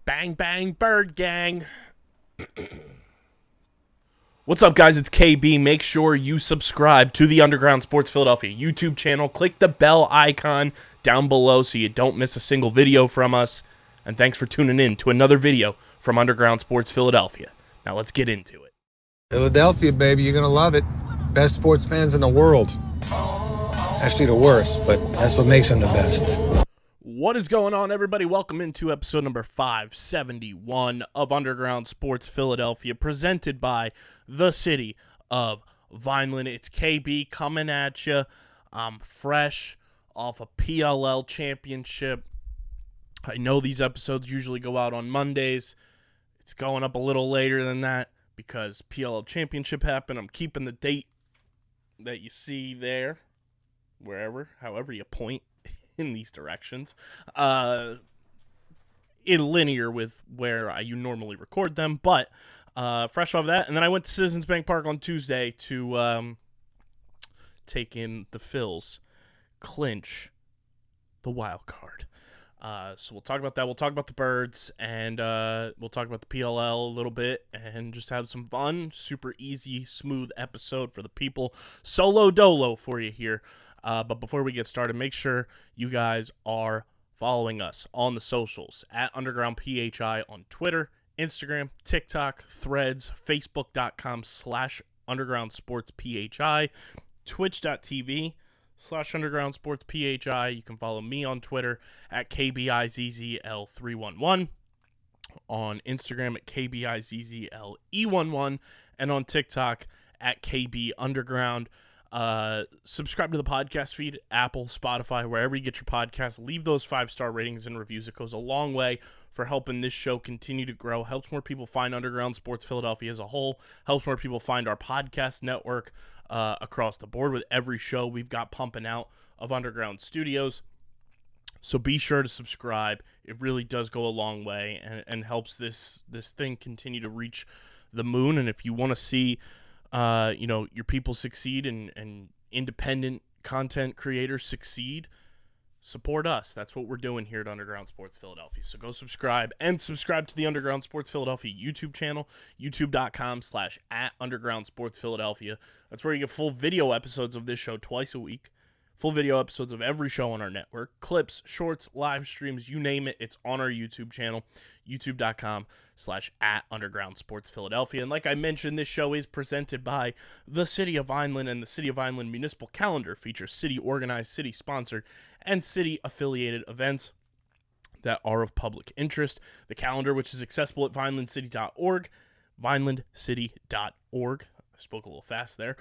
Bang, bang, bird gang. What's up, guys? It's KB. Make sure you subscribe to the Underground Sports Philadelphia YouTube channel. Click the bell icon down below so you don't miss a single video from us. And thanks for tuning in to another video from Underground Sports Philadelphia. Now let's get into it. Philadelphia, baby, you're going to love it. Best sports fans in the world. Actually, the worst, but that's what makes them the best. What is going on, everybody? Welcome into episode number 571 of Underground Sports Philadelphia, presented by the city of Vineland. It's KB coming at you. I'm fresh off a PLL championship. I know these episodes usually go out on Mondays. It's going up a little later than that because PLL championship happened. I'm keeping the date that you see there, however you point in these directions, in linear with where you normally record them, but fresh off that. And then I went to Citizens Bank Park on Tuesday to take in the Phillies clinch the wild card. So we'll talk about that. We'll talk about the Birds, and we'll talk about the PLL a little bit and just have some fun. Super easy, smooth episode for the people. Solo dolo for you here. But before we get started, make sure you guys are following us on the socials at Underground PHI on Twitter, Instagram, TikTok, Threads, Facebook.com/Underground Sports PHI, Twitch.tv/Underground Sports PHI. You can follow me on Twitter at KBIZZL311, on Instagram at KBIZZLE11, and on TikTok at KB Underground. Subscribe to the podcast feed, Apple, Spotify, wherever you get your podcasts. Leave those 5-star ratings and reviews. It goes a long way for helping this show continue to grow. Helps more people find Underground Sports Philadelphia as a whole. Helps more people find our podcast network across the board with every show we've got pumping out of Underground Studios. So be sure to subscribe. It really does go a long way and helps this thing continue to reach the moon. And if you want to see your people succeed and independent content creators succeed, support us. That's what we're doing here at Underground Sports Philadelphia. So go subscribe and subscribe to the Underground Sports Philadelphia YouTube channel, youtube.com/@Underground Sports Philadelphia. That's where you get full video episodes of this show twice a week. Full video episodes of every show on our network. Clips, shorts, live streams, you name it, it's on our YouTube channel, youtube.com/@Underground Sports Philadelphia. And like I mentioned, this show is presented by the City of Vineland, and the City of Vineland Municipal Calendar features city-organized, city-sponsored, and city-affiliated events that are of public interest. The calendar, which is accessible at vinelandcity.org, vinelandcity.org, I spoke a little fast there,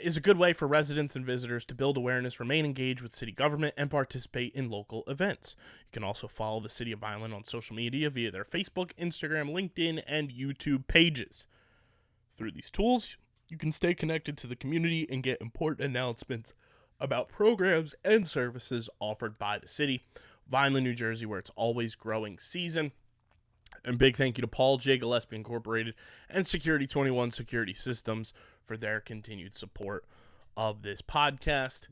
is a good way for residents and visitors to build awareness, remain engaged with city government, and participate in local events. You can also follow the City of Vineland on social media via their Facebook, Instagram, LinkedIn, and YouTube pages. Through these tools, you can stay connected to the community and get important announcements about programs and services offered by the city. Vineland, New Jersey, where it's always growing season. And big thank you to Paul J. Gillespie Incorporated and Security 21 Security Systems for their continued support of this podcast.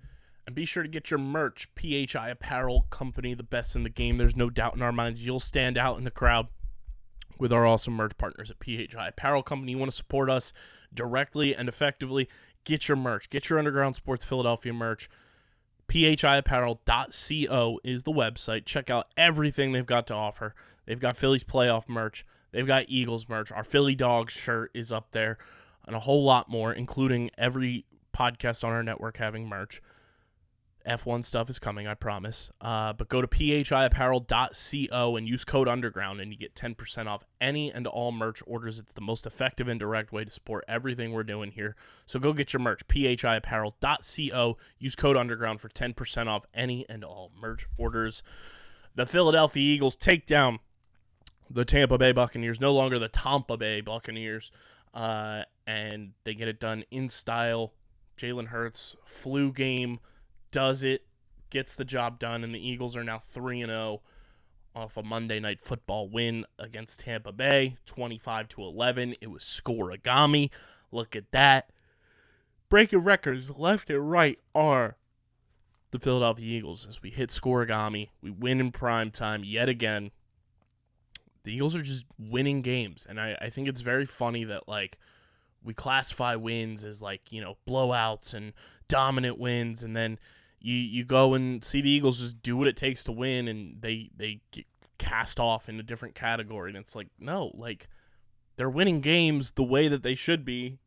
And be sure to get your merch. PHI Apparel Company, the best in the game. There's no doubt in our minds you'll stand out in the crowd with our awesome merch partners at PHI Apparel Company. You want to support us directly and effectively, get your merch. Get your Underground Sports Philadelphia merch. phiapparel.co is the website. Check out everything they've got to offer. They've got Phillies playoff merch. They've got Eagles merch. Our Philly Dogs shirt is up there, and a whole lot more, including every podcast on our network having merch. F1 stuff is coming, I promise. But go to phiapparel.co and use code UNDERGROUND, and you get 10% off any and all merch orders. It's the most effective and direct way to support everything we're doing here. So go get your merch, phiapparel.co. Use code UNDERGROUND for 10% off any and all merch orders. The Philadelphia Eagles take down the Tampa Bay Buccaneers, no longer the Tampa Bay Buccaneers, and they get it done in style. Jalen Hurts, flu game, does it, gets the job done, and the Eagles are now 3-0 off a Monday Night Football win against Tampa Bay, 25-11. It was scoregami. Look at that. Breaking records left and right are the Philadelphia Eagles as we hit scoregami. We win in prime time yet again. The Eagles are just winning games, and I think it's very funny that, like, we classify wins as, like, you know, blowouts and dominant wins, and then you go and see the Eagles just do what it takes to win, and they get cast off in a different category, and it's like, no, like, they're winning games the way that they should be,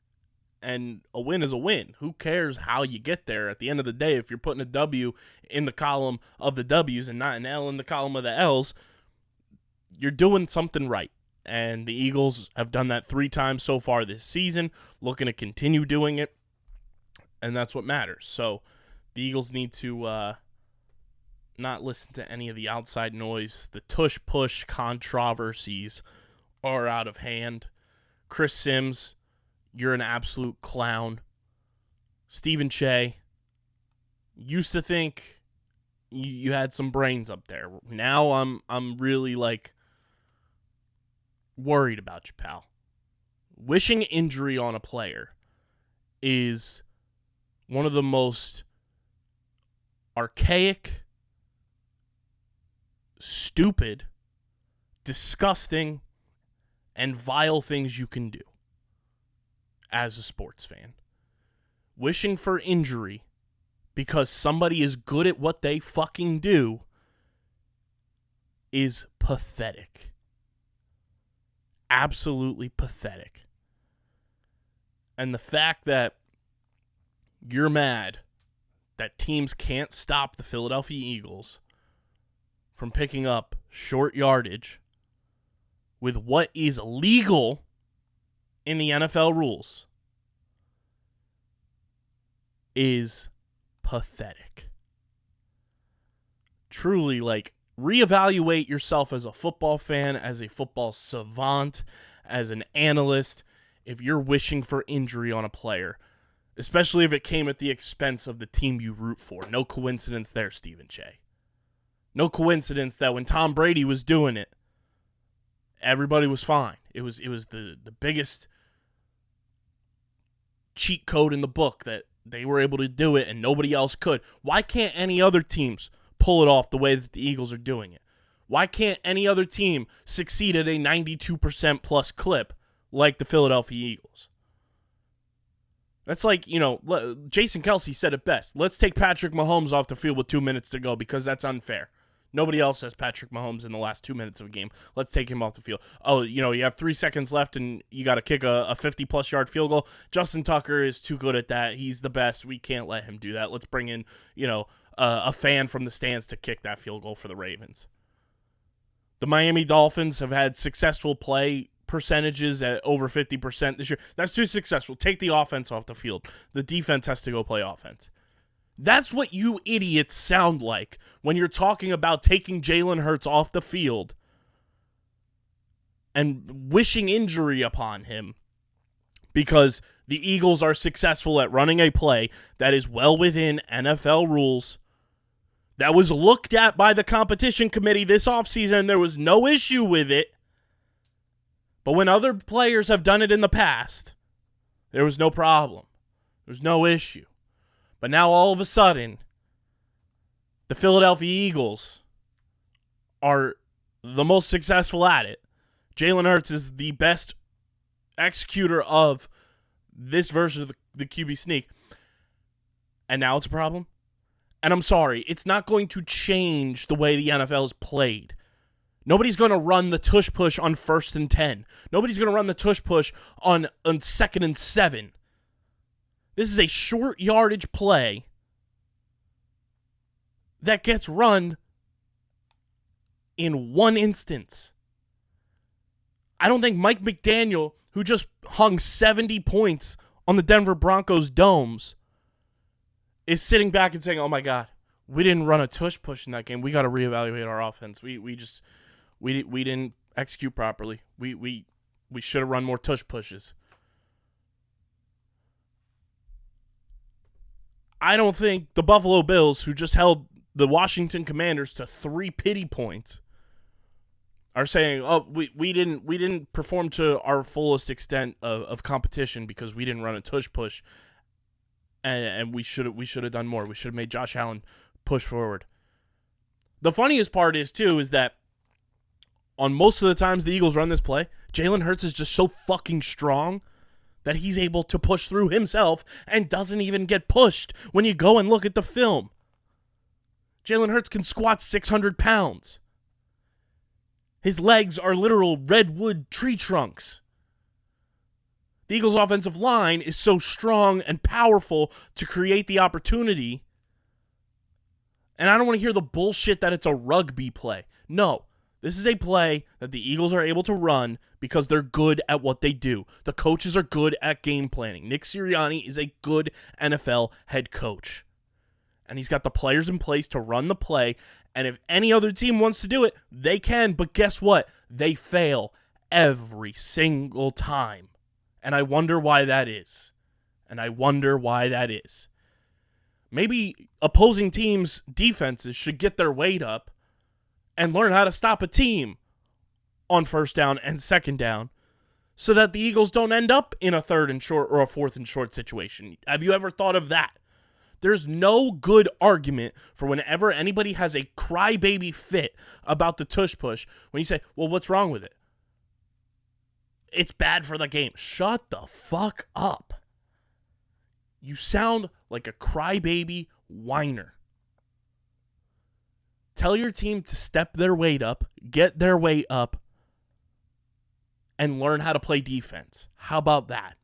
and a win is a win. Who cares how you get there? At the end of the day, if you're putting a W in the column of the W's and not an L in the column of the L's, you're doing something right. And the Eagles have done that 3 times so far this season, looking to continue doing it, and that's what matters. So the Eagles need to not listen to any of the outside noise. The tush-push controversies are out of hand. Chris Sims, you're an absolute clown. Stephen Shea, used to think you had some brains up there. Now I'm really, like, worried about you, pal. Wishing injury on a player is one of the most archaic, stupid, disgusting, and vile things you can do as a sports fan. Wishing for injury because somebody is good at what they fucking do is pathetic. Absolutely pathetic. And the fact that you're mad that teams can't stop the Philadelphia Eagles from picking up short yardage with what is legal in the NFL rules is pathetic. Truly, like, reevaluate yourself as a football fan, as a football savant, as an analyst, if you're wishing for injury on a player, especially if it came at the expense of the team you root for. No coincidence there, Stephen Shea. No coincidence that when Tom Brady was doing it, everybody was fine. It was the biggest cheat code in the book that they were able to do it and nobody else could. Why can't any other teams pull it off the way that the Eagles are doing it? Why can't any other team succeed at a 92% plus clip like the Philadelphia Eagles? That's like, you know, Jason Kelce said it best. Let's take Patrick Mahomes off the field with 2 minutes to go because that's unfair. Nobody else has Patrick Mahomes in the last 2 minutes of a game. Let's take him off the field. Oh, you know, you have 3 seconds left and you got to kick a 50-plus yard field goal. Justin Tucker is too good at that. He's the best. We can't let him do that. Let's bring in, you know, a fan from the stands to kick that field goal for the Ravens. The Miami Dolphins have had successful play percentages at over 50% this year. That's too successful. Take the offense off the field. The defense has to go play offense. That's what you idiots sound like when you're talking about taking Jalen Hurts off the field and wishing injury upon him because the Eagles are successful at running a play that is well within NFL rules, that was looked at by the competition committee this offseason. There was no issue with it. But when other players have done it in the past, there was no problem. There's no issue. But now all of a sudden, the Philadelphia Eagles are the most successful at it. Jalen Hurts is the best executor of this version of the QB sneak. And now it's a problem. And I'm sorry, it's not going to change the way the NFL is played. Nobody's going to run the tush push on 1st and 10. Nobody's going to run the tush push on 2nd and 7. This is a short yardage play that gets run in one instance. I don't think Mike McDaniel, who just hung 70 points on the Denver Broncos domes, is sitting back and saying, oh my God, we didn't run a tush push in that game. We got to reevaluate our offense. We didn't execute properly. We should have run more tush pushes. I don't think the Buffalo Bills, who just held the Washington Commanders to 3 pity points, are saying, oh, we didn't perform to our fullest extent of competition because we didn't run a tush push, and we should have done more. We should have made Josh Allen push forward. The funniest part is that on most of the times the Eagles run this play, Jalen Hurts is just so fucking strong that he's able to push through himself and doesn't even get pushed when you go and look at the film. Jalen Hurts can squat 600 pounds. His legs are literal redwood tree trunks. The Eagles' offensive line is so strong and powerful to create the opportunity. And I don't want to hear the bullshit that it's a rugby play. No, this is a play that the Eagles are able to run because they're good at what they do. The coaches are good at game planning. Nick Sirianni is a good NFL head coach. And he's got the players in place to run the play. And if any other team wants to do it, they can. But guess what? They fail every single time. And I wonder why that is. Maybe opposing teams' defenses should get their weight up and learn how to stop a team on first down and second down so that the Eagles don't end up in a third and short or a fourth and short situation. Have you ever thought of that? There's no good argument for whenever anybody has a crybaby fit about the tush push when you say, well, what's wrong with it? It's bad for the game. Shut the fuck up. You sound like a crybaby whiner. Tell your team to step their weight up, get their weight up, and learn how to play defense. How about that?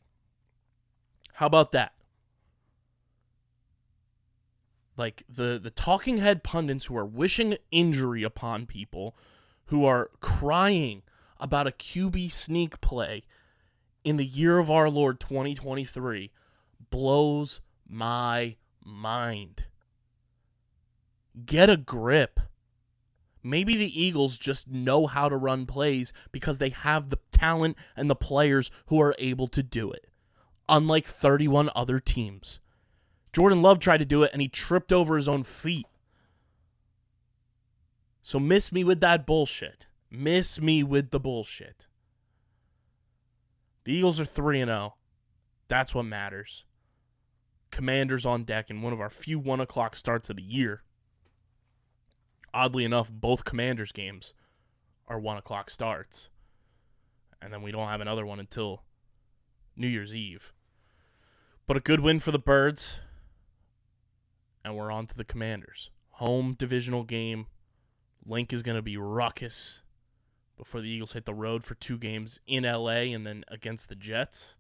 Like the talking head pundits who are wishing injury upon people, who are crying about a QB sneak play in the year of our Lord 2023 blows my mind. Get a grip. Maybe the Eagles just know how to run plays because they have the talent and the players who are able to do it, unlike 31 other teams. Jordan Love tried to do it, and he tripped over his own feet. So miss me with that bullshit. Miss me with the bullshit. The Eagles are 3-0. That's what matters. Commanders on deck in one of our few 1 o'clock starts of the year. Oddly enough, both Commanders games are 1 o'clock starts. And then we don't have another one until New Year's Eve. But a good win for the Birds. And we're on to the Commanders. Home divisional game. Link is going to be ruckus before the Eagles hit the road for 2 games in LA and then against the Jets,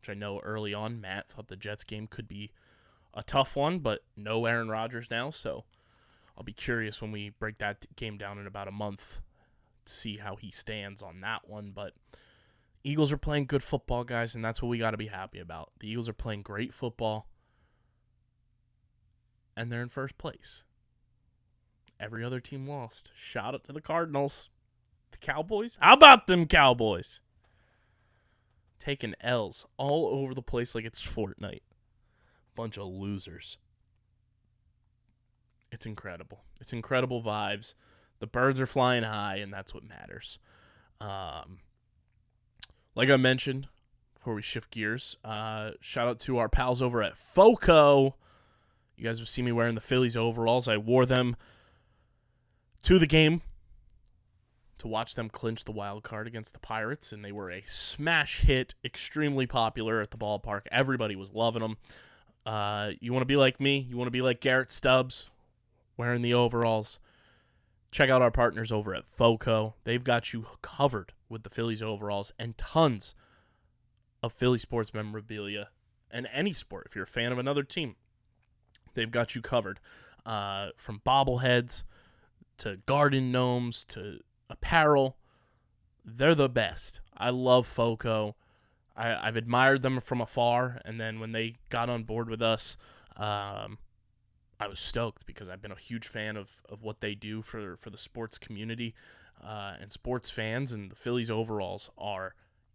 which I know early on Matt thought the Jets game could be a tough one, but no Aaron Rodgers now, so I'll be curious when we break that game down in about a month to see how he stands on that one. But Eagles are playing good football, guys, and that's what we got to be happy about. The Eagles are playing great football, and they're in first place. Every other team lost. Shout out to the Cardinals. The Cowboys? How about them Cowboys? Taking L's all over the place like it's Fortnite. Bunch of losers. It's incredible. It's incredible vibes. The Birds are flying high, and that's what matters. Like I mentioned, before we shift gears, shout out to our pals over at FOCO. You guys have seen me wearing the Phillies overalls. I wore them to the game to watch them clinch the wild card against the Pirates, and they were a smash hit, extremely popular at the ballpark. Everybody was loving them. You want to be like me? You want to be like Garrett Stubbs, wearing the overalls? Check out our partners over at FOCO. They've got you covered with the Phillies overalls and tons of Philly sports memorabilia and any sport. If you're a fan of another team, they've got you covered. From bobbleheads to garden gnomes to apparel, they're the best. I love FOCO. I've admired them from afar, and then when they got on board with us, I was stoked because I've been a huge fan of what they do for the sports community and sports fans, and the Phillies overalls are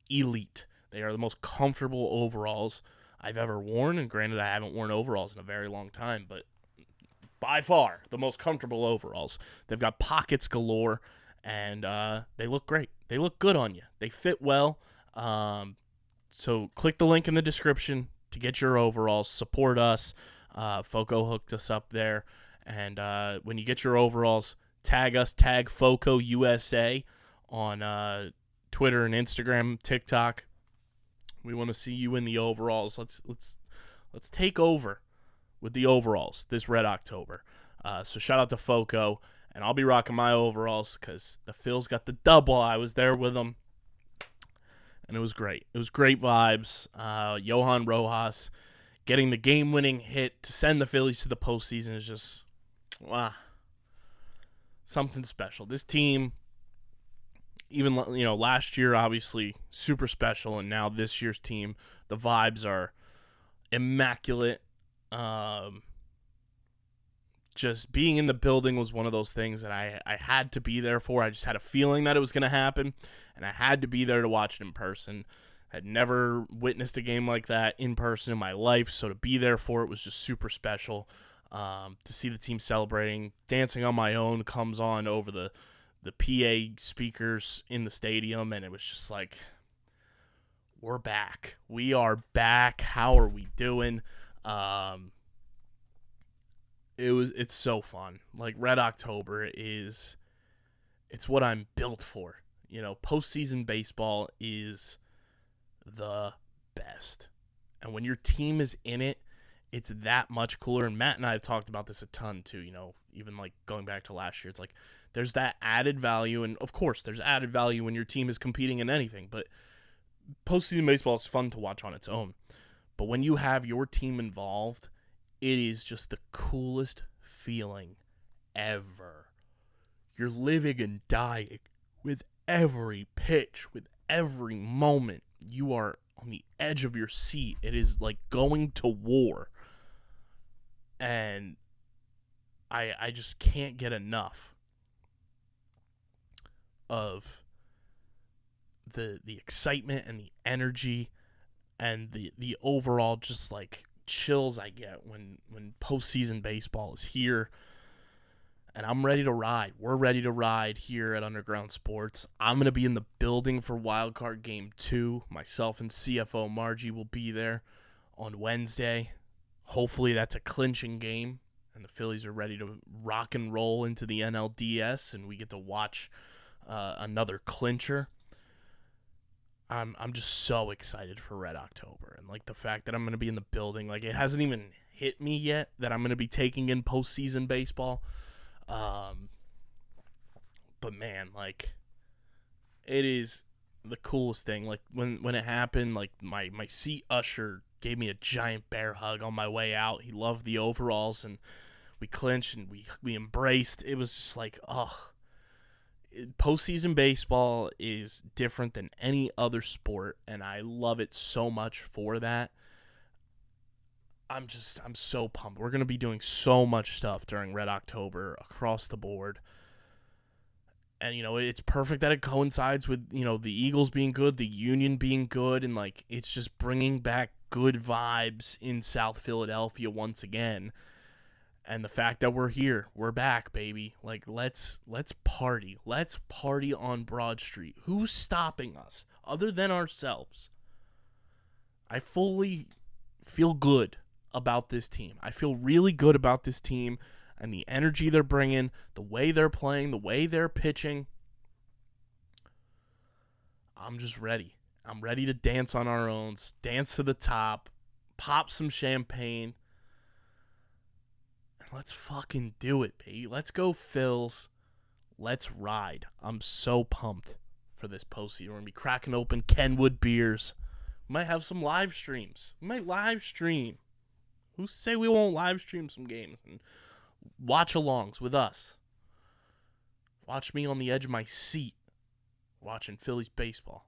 elite. They are the most comfortable overalls I've ever worn, and granted I haven't worn overalls in a very long time, but by far the most comfortable overalls. They've got pockets galore, and they look great. They look good on you. They fit well. So click the link in the description to get your overalls. Support us. FOCO hooked us up there. And when you get your overalls, tag us, tag FOCO USA on Twitter and Instagram, TikTok. We want to see you in the overalls. Let's take over with the overalls this Red October. So shout out to Foco, and I'll be rocking my overalls because the Phils got the dub while I was there with them, and it was great. It was great vibes. Johan Rojas getting the game-winning hit to send the Phillies to the postseason is just something special. This team, even last year, obviously super special, and now this year's team, the vibes are immaculate. Just being in the building was one of those things that I had to be there for. I just had a feeling that it was going to happen, and I had to be there to watch it in person. I had never witnessed a game like that in person in my life, so to be there for it was just super special. To see the team celebrating, Dancing on My Own comes on over the PA speakers in the stadium, and it was just like, we're back. We are back. How are we doing? It's so fun. Like, Red October it's what I'm built for. Postseason baseball is the best. And when your team is in it, it's that much cooler. And Matt and I have talked about this a ton too, even like going back to last year. It's like there's that added value, and of course there's added value when your team is competing in anything, but postseason baseball is fun to watch on its own. But when you have your team involved, it is just the coolest feeling ever. You're living and dying with every pitch, with every moment. You are on the edge of your seat. It is like going to war. And I just can't get enough of the excitement and the energy and the overall just like chills I get when postseason baseball is here. And I'm ready to ride. We're ready to ride here at Underground Sports. I'm going to be in the building for Wildcard Game 2. Myself and CFO Margie will be there on Wednesday. Hopefully that's a clinching game, and the Phillies are ready to rock and roll into the NLDS, and we get to watch another clincher. I'm just so excited for Red October, and like the fact that I'm going to be in the building. Like, it hasn't even hit me yet that I'm going to be taking in postseason baseball. But man, like, it is the coolest thing. Like, when it happened, like my seat usher gave me a giant bear hug on my way out. He loved the overalls, and we clinched and we embraced. It was just like, postseason baseball is different than any other sport, and I love it so much for that. I'm so pumped. We're going to be doing so much stuff during Red October across the board. And, it's perfect that it coincides with, the Eagles being good, the Union being good, and, like, it's just bringing back good vibes in South Philadelphia once again. And the fact that we're here, we're back, baby. Like, let's party. Let's party on Broad Street. Who's stopping us other than ourselves? I fully feel good about this team. I feel really good about this team and the energy they're bringing, the way they're playing, the way they're pitching. I'm just ready. I'm ready to dance on our own, dance to the top, pop some champagne, and let's fucking do it, baby. Let's go, Phils. Let's ride. I'm so pumped for this postseason. We're going to be cracking open Kenwood beers. We might have some live streams. We might live stream. Who say we won't live stream some games and watch-alongs with us? Watch me on the edge of my seat watching Phillies baseball.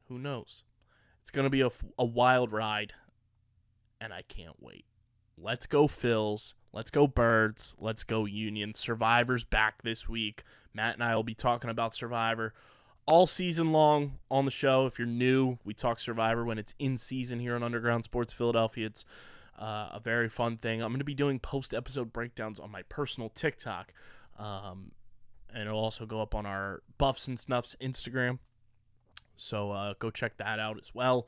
Who knows? It's going to be a wild ride, and I can't wait. Let's go Phils. Let's go Birds. Let's go Union. Survivor's back this week. Matt and I will be talking about Survivor all season long on the show. If you're new, we talk Survivor when it's in season here on Underground Sports Philadelphia. It's a very fun thing. I'm going to be doing post-episode breakdowns on my personal TikTok, and it'll also go up on our Buffs and Snuffs Instagram. So go check that out as well.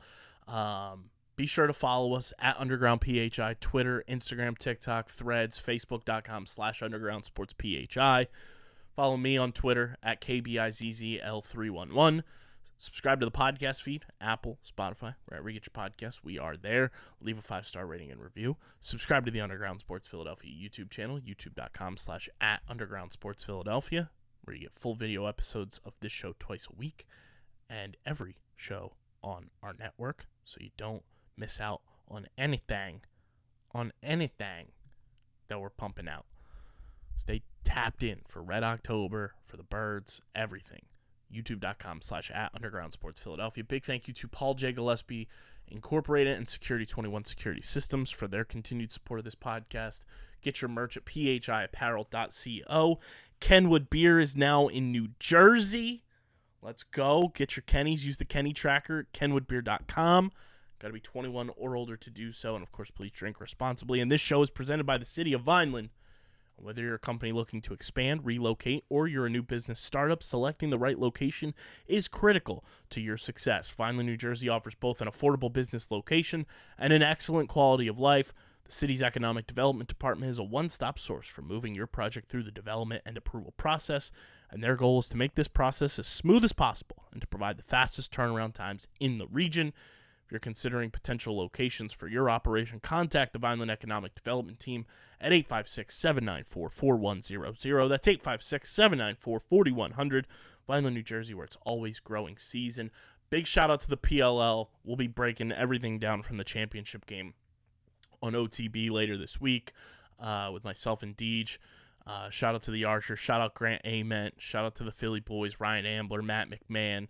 Be sure to follow us at Underground PHI, Twitter, Instagram, TikTok, Threads, Facebook.com/Underground Sports PHI. Follow me on Twitter at KBIZZL311. Subscribe to the podcast feed, Apple, Spotify, wherever you get your podcasts. We are there. Leave a 5-star rating and review. Subscribe to the Underground Sports Philadelphia YouTube channel, youtube.com/@UndergroundSportsPhiladelphia, where you get full video episodes of this show twice a week and every show on our network, so you don't miss out on anything that we're pumping out. Stay tapped in for Red October, for the Birds, everything. youtube.com/@UndergroundSportsPhiladelphia. Big thank you to Paul J. Gillespie Incorporated and Security 21 Security Systems for their continued support of this podcast. Get your merch at phiapparel.co. Kenwood Beer is now in New Jersey. Let's go. Get your Kennies. Use the Kenny tracker at kenwoodbeer.com. Got to be 21 or older to do so. And, of course, please drink responsibly. And this show is presented by the City of Vineland. Whether you're a company looking to expand, relocate, or you're a new business startup, selecting the right location is critical to your success. Vineland, New Jersey offers both an affordable business location and an excellent quality of life. The city's economic development department is a one-stop source for moving your project through the development and approval process, and their goal is to make this process as smooth as possible and to provide the fastest turnaround times in the region. If you're considering potential locations for your operation, contact the Vineland Economic Development Team at 856-794-4100. That's 856-794-4100. Vineland, New Jersey, where it's always growing season. Big shout out to the PLL. We'll be breaking everything down from the championship game on OTB later this week with myself and Deej. Shout out to the Archer. Shout out Grant Ament. Shout out to the Philly boys, Ryan Ambler, Matt McMahon,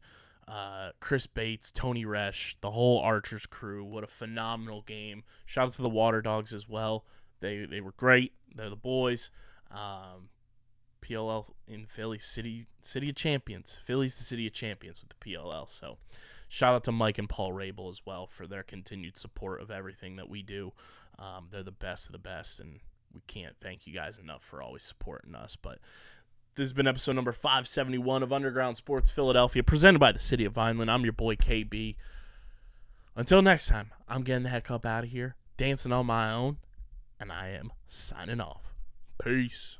Chris Bates, Tony Resch, the whole Archers crew. What a phenomenal game. Shout out to the Water Dogs as well. They were great. They're the boys. PLL in Philly, city of champions. Philly's the city of champions with the PLL. So shout out to Mike and Paul Rabel as well for their continued support of everything that we do. They're the best of the best, and we can't thank you guys enough for always supporting us. But this has been episode number 571 of Underground Sports Philadelphia, presented by the City of Vineland. I'm your boy, KB. Until next time, I'm getting the heck up out of here, dancing on my own, and I am signing off. Peace.